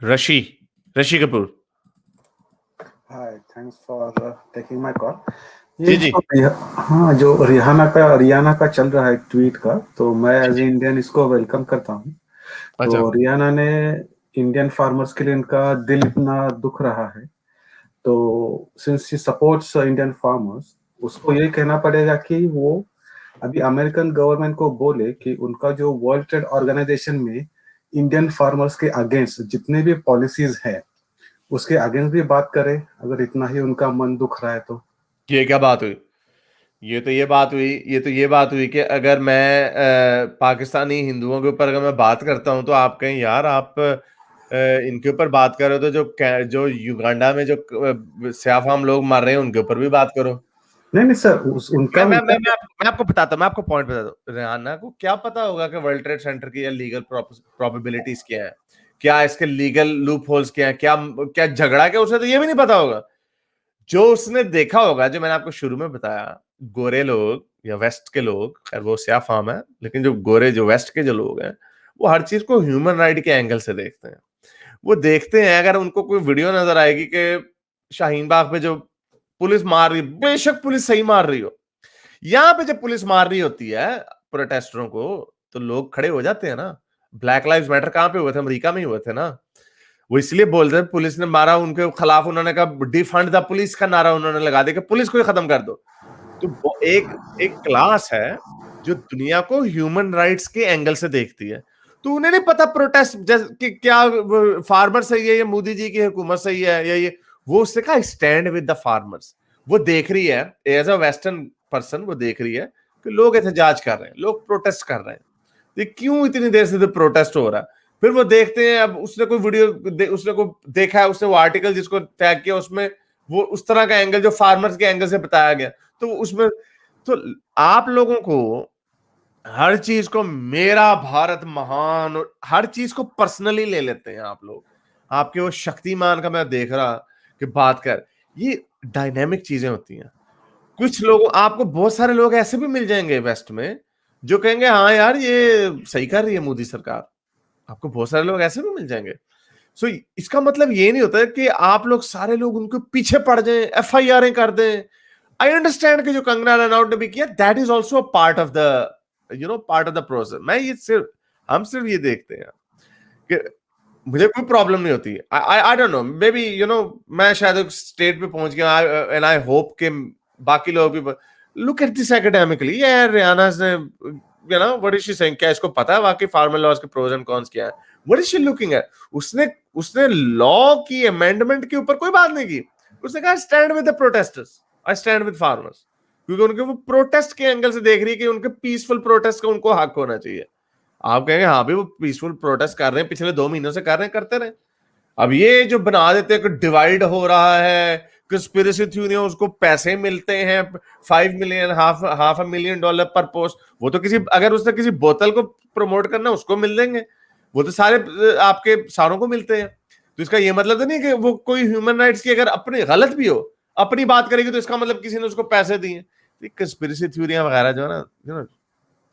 Rishi Rishi Kapoor. Hi, thanks for taking my call. जी ये जी। हाँ, जो रियाना का चल रहा है ट्वीट का, तो मैं एज ए इंडियन इसको वेलकम करता हूँ। अच्छा। तो रियाना ने इंडियन फार्मर्स के लिए इनका दिल इतना दुख रहा है, तो since she supports Indian farmers, उसको ये कहना पड़ेगा कि वो अभी अमेरिकन गवर्नमेंट को बोले कि उनका जो वर्ल्ड ट्रेड ऑर्गेनाइजेशन में इंडियन फार्मर्स के अगेंस्ट जितने भी पॉलिसीज हैं, उसके अगेंस्ट भी बात करे, अगर इतना ही उनका मन दुख रहा है तो। ये क्या बात हुई? ये बात हुई कि अगर मैं पाकिस्तानी हिंदुओं के ऊपर अगर मैं बात करता हूं तो आप कहें यार आप इनके ऊपर बात करो, तो जो युगांडा में जो स्याफाम लोग मर रहे हैं उनके ऊपर भी बात करो। नहीं नहीं सर, उनका मैं आपको बताता हूँ, मैं आपको पॉइंट बताता हूँ। रिहाना को क्या पता होगा कि वर्ल्ड ट्रेड सेंटर की लीगल प्रोबेबिलिटीज क्या है, क्या इसके लीगल लूप होल्स क्या है, क्या क्या झगड़ा क्या, उसे तो ये भी नहीं पता होगा। जो उसने देखा होगा, जो मैंने आपको शुरू में बताया, गोरे लोग या वेस्ट के लोग, खैर वो स्या फार्म है, लेकिन जो गोरे जो वेस्ट के जो लोग हैं, वो हर चीज को ह्यूमन राइट के एंगल से देखते हैं। वो देखते हैं अगर उनको कोई वीडियो नजर आएगी कि शाहीन बाग पे जो पुलिस मार रही, बेशक पुलिस सही मार रही हो, यहां पे जब पुलिस मार रही होती है प्रोटेस्टरों को, तो लोग खड़े हो जाते हैं ना। ब्लैक लाइव्स मैटर कहां पे हुए थे? अमेरिका में ही हुए थे ना। वो इसलिए बोल रहे पुलिस ने मारा उनके खिलाफ, उन्होंने कहा डिफंड द पुलिस का नारा उन्होंने लगा दिया कि पुलिस को ही खत्म कर दो। तो एक एक क्लास है जो दुनिया को ह्यूमन राइट्स के एंगल से देखती है। तो उन्हें नहीं पता प्रोटेस्ट कि क्या फार्मर सही है या मोदी जी की हुकूमत सही है या ये। वो उसने कहा स्टैंड विद द फार्मर्स। वो देख रही है एज अ वेस्टर्न पर्सन, वो देख रही है कि लोग एहतजाज कर रहे हैं, लोग प्रोटेस्ट कर रहे हैं, तो क्यों इतनी देर से प्रोटेस्ट हो रहा है। फिर वो देखते हैं, अब उसने कोई वीडियो उसने को देखा है, उसने वो आर्टिकल जिसको टैग किया उसमें वो उस तरह का एंगल जो फार्मर्स के एंगल से बताया गया, तो उसमें तो आप लोगों को हर चीज को मेरा भारत महान और हर चीज को पर्सनली ले लेते हैं आप लोग। आपके वो शक्तिमान का मैं देख रहा कि बात कर, ये डायनेमिक चीजें होती हैं। कुछ लोग, आपको बहुत सारे लोग ऐसे भी मिल जाएंगे वेस्ट में जो कहेंगे हाँ यार ये सही कर रही है मोदी सरकार। आपको बहुत सारे लोग ऐसे भी मिल जाएंगे। सो इसका मतलब ये नहीं होता है कि आप लोग सारे लोग उनके पीछे पड़ जाएं, एफआईआर कर दें। आई अंडरस्टैंड कि जो कंगना रनौत ने भी किया, that is also part of the part of the process. मैं ये सिर्फ हम सिर्फ ये देखते हैं कि मुझे कोई प्रॉब्लम नहीं होती। I don't know, may be मैं शायद एक स्टेट पे पहुंच गया एंड आई होप कि बाकी लोग भी लुक एट दिस एकेडमिकली। यार रियाना ने व्हाट इज शी सेइंग, क्या इसको पता है वाकई फार्मर लॉज के प्रोज एंड कॉन्स क्या है? What is she looking at? उसने उसने लॉ की अमेंडमेंट के ऊपर कोई बात नहीं की। उसने कहा stand with the protesters, I stand with farmers, क्योंकि उनके वो प्रोटेस्ट के एंगल से देख रही है कि उनके पीसफुल प्रोटेस्ट का उनको हक होना चाहिए। आप कहेंगे हाँ भी वो पीसफुल प्रोटेस्ट कर रहे हैं, पिछले 2 महीनों से कर रहे हैं, करते रहे। अब ये जो बना देते हैं कि डिवाइड हो रहा है, कंस्पिरेसी थ्योरी, उसको पैसे मिलते हैं 5 मिलियन, हाफ $1 मिलियन पर पोस्ट। वो तो किसी, अगर उसने किसी बोतल को प्रमोट करना उसको मिल देंगे, वो तो सारे आपके सारों को मिलते हैं। तो इसका ये मतलब तो नहीं कि वो कोई ह्यूमन राइट्स की अगर अपनी गलत भी हो अपनी बात करेगी तो इसका मतलब किसी ने उसको पैसे दिए। कंस्पिरेसी थ्योरियां वगैरह जो है ना,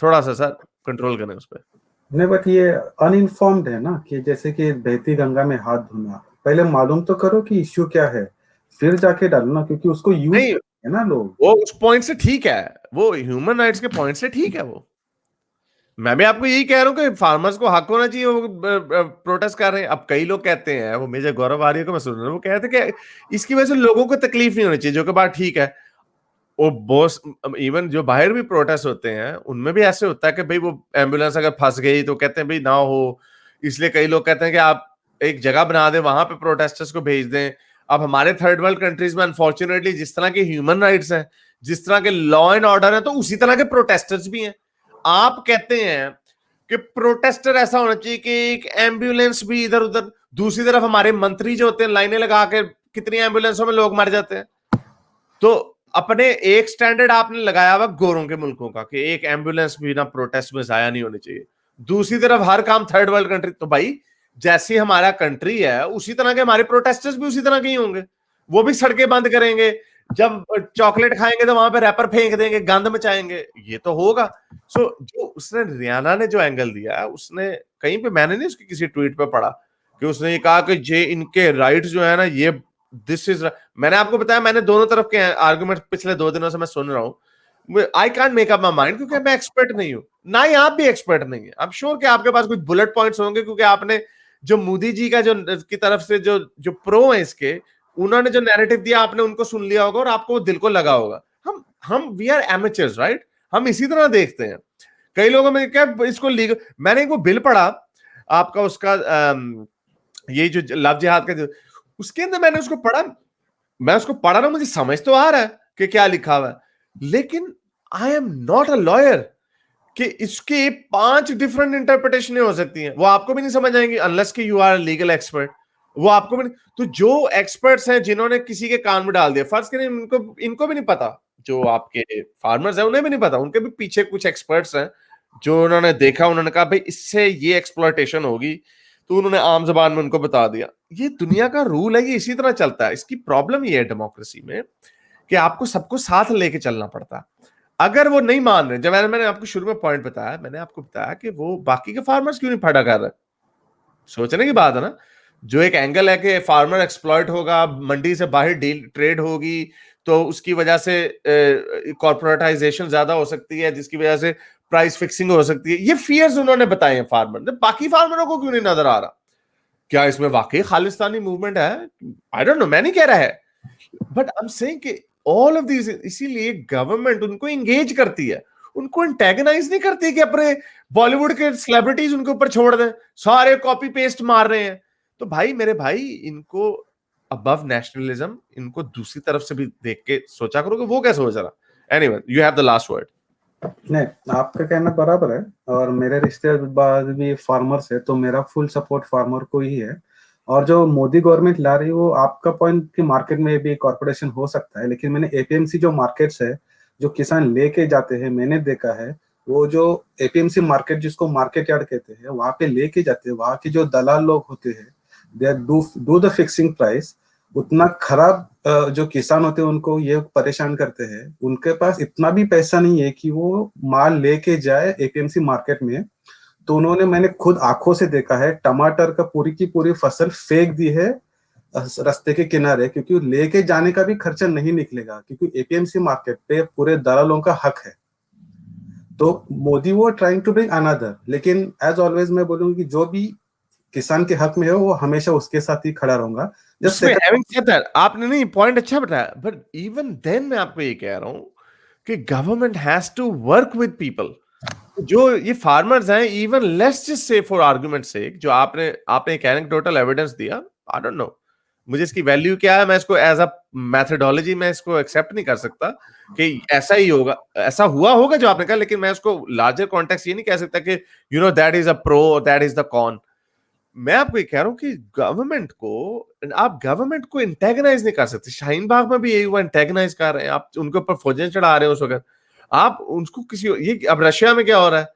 थोड़ा सा सर कंट्रोल करें उस पर। नहीं, बट ये अनइन्फॉर्म्ड है ना, कि जैसे कि बहती गंगा में हाथ धोना, पहले मालूम तो करो कि इश्यू क्या है, फिर जाके डालो ना, क्योंकि उसको यूज नहीं, है ना लोग। वो उस पॉइंट से ठीक है, वो ह्यूमन राइट्स के पॉइंट से ठीक है। वो मैं भी आपको यही कह रहा हूँ कि फार्मर्स को हक होना चाहिए, वो प्रोटेस्ट कर रहे हैं। अब कई लोग कहते हैं, वो मेजर गौरव आर्य को मैं सुन रहा हूँ, वो कहते हैं कि इसकी वजह से लोगों को तकलीफ नहीं होनी चाहिए, जो कि बात ठीक है। वो बॉस, इवन जो बाहर भी प्रोटेस्ट होते हैं उनमें भी ऐसे होता है कि भाई वो एम्बुलेंस अगर फंस गई तो कहते हैं भाई ना हो, इसलिए कई लोग कहते हैं कि आप एक जगह बना दें, वहां पे प्रोटेस्टर्स को भेज दें। अब हमारे थर्ड वर्ल्ड कंट्रीज में अनफॉर्चुनेटली जिस तरह के ह्यूमन राइट्स हैं, जिस तरह के लॉ एंड ऑर्डर है, तो उसी तरह के प्रोटेस्टर्स भी हैं। आप कहते हैं कि प्रोटेस्टर ऐसा होना चाहिए कि एक एम्बुलेंस भी इधर उधर, दूसरी तरफ हमारे मंत्री जो होते हैं लाइनें लगा के कितनी एम्बुलेंसों में लोग मर जाते हैं। तो अपने एक स्टैंडर्ड आपने लगाया हुआ गोरों के मुल्कों का कि एक एम्बुलेंस भी ना प्रोटेस्ट में जाया नहीं होनी चाहिए, दूसरी तरफ हर काम थर्ड वर्ल्ड कंट्री। तो भाई जैसी हमारा कंट्री है उसी तरह के हमारे प्रोटेस्टर्स भी उसी तरह के ही होंगे। वो भी सड़कें बंद करेंगे, जब चॉकलेट खाएंगे तो वहां पे रैपर फेंक देंगे, गंद मचाएंगे, ये तो होगा। जो उसने रियाना ने जो एंगल दिया, उसने कहीं पे, मैंने नहीं उसकी किसी ट्वीट पे पढ़ा कि उसने ये कहा कि ये इनके राइट्स जो है ना, ये दिस इज, मैंने आपको बताया, मैंने दोनों तरफ के आर्गुमेंट पिछले 2 दिनों से मैं सुन रहा हूँ। I can't make up my mind, क्योंकि मैं एक्सपर्ट नहीं हूं, ना ही आप भी एक्सपर्ट नहीं है। आई एम श्योर कि आपके पास कुछ बुलेट पॉइंट्स होंगे, क्योंकि आपने जो मोदी जी का जो की तरफ से जो जो प्रो है इसके, उन्होंने जो नैरेटिव दिया आपने उनको सुन लिया होगा और आपको दिल को लगा होगा। हम वी आर एमेचर्स, राइट? हम इसी तरह देखते हैं। कई लोगों में क्या इसको लीगल, मैंने एक वो बिल पढ़ा आपका उसका ये जो लव जिहाद का, उसके अंदर मैंने उसको पढ़ा, मैं उसको पढ़ा ना, मुझे समझ तो आ रहा है कि क्या लिखा हुआ है, लेकिन I am not a lawyer कि इसके 5 डिफरेंट इंटरप्रिटेशन हो सकती हैं, वो आपको भी नहीं समझ आएंगी अनलेस कि यू आर लीगल एक्सपर्ट। वो आपको भी नहीं, तो जो एक्सपर्ट्स हैं जिन्होंने किसी के कान में डाल दिया, फर्ज करें इनको भी नहीं पता, जो आपके फार्मर्स हैं उन्हें भी नहीं पता, उनके भी पीछे कुछ एक्सपर्ट्स हैं जो उन्होंने देखा, उन्होंने कहा भाई इससे ये एक्सप्लॉयटेशन होगी, तो उन्होंने आम जबान में उनको बता दिया। ये दुनिया का रूल है, ये इसी तरह चलता है। इसकी प्रॉब्लम ये है डेमोक्रेसी में कि आपको सबको साथ लेके चलना पड़ता है। अगर वो नहीं मान रहे, जब मैंने आपको शुरू में पॉइंट बताया, मैंने आपको बताया कि वो बाकी के फार्मर्स क्यों नहीं फटा कर रहे, सोचने की बात है ना। जो एक एंगल है कि फार्मर एक्सप्लॉइट होगा, मंडी से बाहर डील ट्रेड होगी, तो उसकी वजह से कॉर्पोरेटाइजेशन ज्यादा हो सकती है, जिसकी वजह से प्राइस फिक्सिंग हो सकती है। ये फियर्स उन्होंने बताए हैं फार्मर ने, बाकी फार्मरों को क्यों नहीं नजर आ रहा? क्या इसमें वाकई खालिस्तानी मूवमेंट है? आई डोंट नो, मैं नहीं कह रहा है, बट आई एम सेइंग कि ऑल ऑफ दिस, इसीलिए गवर्नमेंट उनको एंगेज करती है, उनको एंटेगनाइज नहीं करती कि अपने बॉलीवुड के सेलिब्रिटीज उनके ऊपर छोड़ दें, सारे कॉपी पेस्ट मार रहे हैं। तो भाई मेरे भाई, इनको अबव नेशनलिज्म, इनको दूसरी तरफ से भी देख के सोचा करो कि वो क्या सोच रहा। Anyway, you have the last word. नहीं, आपका कहना बराबर है, और मेरे रिश्तेदार भी फार्मर्स है, तो मेरा फुल सपोर्ट फार्मर को ही है। और जो मोदी गवर्नमेंट ला रही है, वो आपका पॉइंट कि मार्केट में भी कॉर्पोरेशन हो सकता है, लेकिन मैंने एपीएमसी जो मार्केट्स है, जो किसान लेके जाते हैं, मैंने देखा है वो जो एपीएमसी मार्केट, जिसको मार्केट यार्ड कहते हैं, वहां पे लेके जाते हैं, वहां के जो दलाल लोग होते हैं, they do the fixing price. उतना खराब जो किसान होते हैं उनको ये परेशान करते हैं, उनके पास इतना भी पैसा नहीं है कि वो माल लेके जाए एपीएमसी मार्केट में। तो उन्होंने, मैंने खुद आंखों से देखा है, टमाटर का पूरी की पूरी फसल फेंक दी है रास्ते के किनारे, क्योंकि लेके जाने का भी खर्चा नहीं निकलेगा, क्योंकि एपीएमसी मार्केट पे पूरे दलालों का हक है। तो मोदी वो ट्राइंग टू ब्रिंग अनदर, लेकिन एज ऑलवेज मैं बोलूंगा कि जो भी किसान के हक में हो, वो हमेशा उसके साथ ही खड़ा रहूंगा। उसमें हैविंग सेड दैट, आपने नहीं पॉइंट अच्छा बताया, बट इवन देन मैं आपको ये कह रहा हूं कि government has to work with people. जो ये फार्मर्स हैं, even let's just say for argument sake, जो आपने आपने एक एनेक्डोटल एविडेंस दिया, आई डोंट नो मुझे इसकी वैल्यू क्या है, मैं इसको एज अ मेथोडोलॉजी में इसको एक्सेप्ट नहीं कर सकता कि ऐसा ही होगा, ऐसा हुआ होगा जो आपने कहा, लेकिन मैं उसको लार्जर कॉन्टेक्स्ट ये नहीं कह सकता कि you know that is a pro और दैट इज द कॉन। मैं आपको ये कह रहा हूं कि आप गवर्नमेंट को इंटेगनाइज नहीं कर सकते। शाहीन बाग में भी यही हुआ, इंटेगनाइज कर रहे हैं आप, उनके ऊपर फौजें चढ़ा रहे हैं उस वक्त। आप उनको किसी, ये अब रशिया में क्या हो रहा है,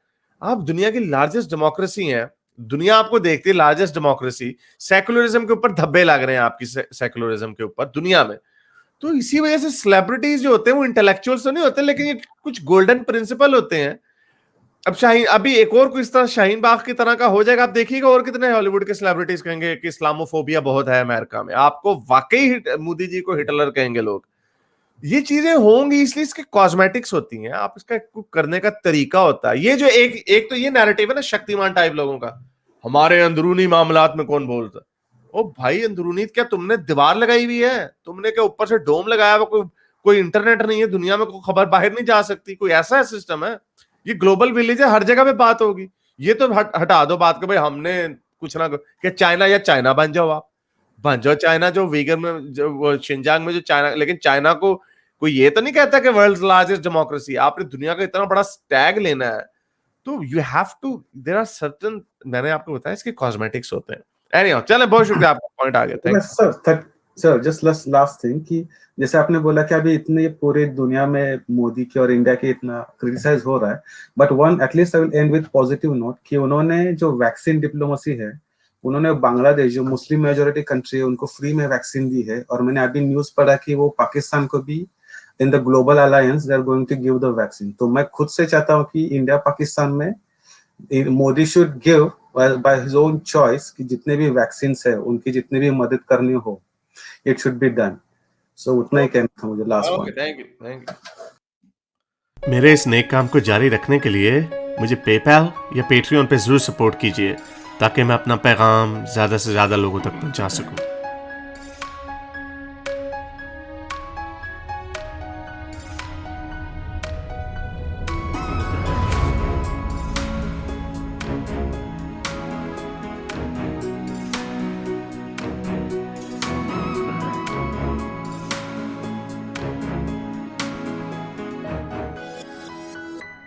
आप दुनिया की लार्जेस्ट डेमोक्रेसी है, दुनिया आपको देखती है लार्जेस्ट डेमोक्रेसी, सेकुलरिज्म के ऊपर धब्बे लग रहे हैं आपकी सेकुलरिज्म के ऊपर दुनिया में। तो इसी वजह से सेलिब्रिटीज जो होते हैं वो इंटेलेक्चुअल्स तो नहीं होते, लेकिन ये कुछ गोल्डन प्रिंसिपल होते हैं। अब शाहीन, अभी एक और कोई इस तरह शाहीन बाग की तरह का हो जाएगा, आप देखिएगा और कितने हॉलीवुड के सेलिब्रिटीज कहेंगे कि इस्लामोफोबिया बहुत है अमेरिका में, आपको वाकई मोदी जी को हिटलर कहेंगे लोग। ये चीजें होंगी, इसलिए इसके कॉस्मेटिक्स होती हैं, आप इसका करने का तरीका होता है। ये जो एक एक तो ये नैरेटिव है ना शक्तिमान टाइप लोगों का, हमारे अंदरूनी मामलात में कौन बोलता। ओ भाई, अंदरूनी क्या तुमने दीवार लगाई हुई है, तुमने क्या ऊपर से डोम लगाया हुआ, कोई इंटरनेट नहीं है दुनिया में, कोई खबर बाहर नहीं जा सकती, कोई ऐसा सिस्टम है? ये ग्लोबल विलेज है, हर जगह पे बात होगी। ये तो हटा दो बात के भाई हमने कुछ ना क्या चाइना, या चाइना बन जाओ, आप बन जाओ चाइना, जो वीगर में जो शिनजांग में जो चाइना, लेकिन चाइना को कोई ये तो नहीं कहता कि वर्ल्ड लार्जेस्ट डेमोक्रेसी, आपने दुनिया का इतना बड़ा टैग लेना है, तो you have to, there are certain, मैंने आपको बताया इसके कॉस्मेटिक्स होते हैं। एनीहाउ, चलें, बहुत शुक्रिया, आपका पॉइंट आ गया, thank you sir. Just last thing कि जैसे आपने बोला कि अभी इतने पूरे दुनिया में मोदी की और इंडिया की इतना क्रिटिसाइज हो रहा है, but one at least I will and with positive note कि उन्होंने जो वैक्सीन डिप्लोमेसी है, उन्होंने बांग्लादेश जो मुस्लिम मेजोरिटी कंट्री है उनको फ्री में वैक्सीन दी है। और मैंने अभी न्यूज पढ़ा कि वो पाकिस्तान को भी in the global alliance they are going to give the vaccine. तो मैं खुद से चाहता हूँ कि इंडिया पाकिस्तान में Modi should give by his own choice कि जितने भी वैक्सीन है उनकी जितनी भी मदद करनी हो, इट शुड बी डन। सो उतना ही कहना था मुझे last okay, point. Thank you. मेरे इस नेक काम को जारी रखने के लिए मुझे पेपैल या पेट्रियन पे जरूर सपोर्ट कीजिए ताकि मैं अपना पैगाम ज्यादा से ज्यादा लोगों तक पहुंचा सकूं।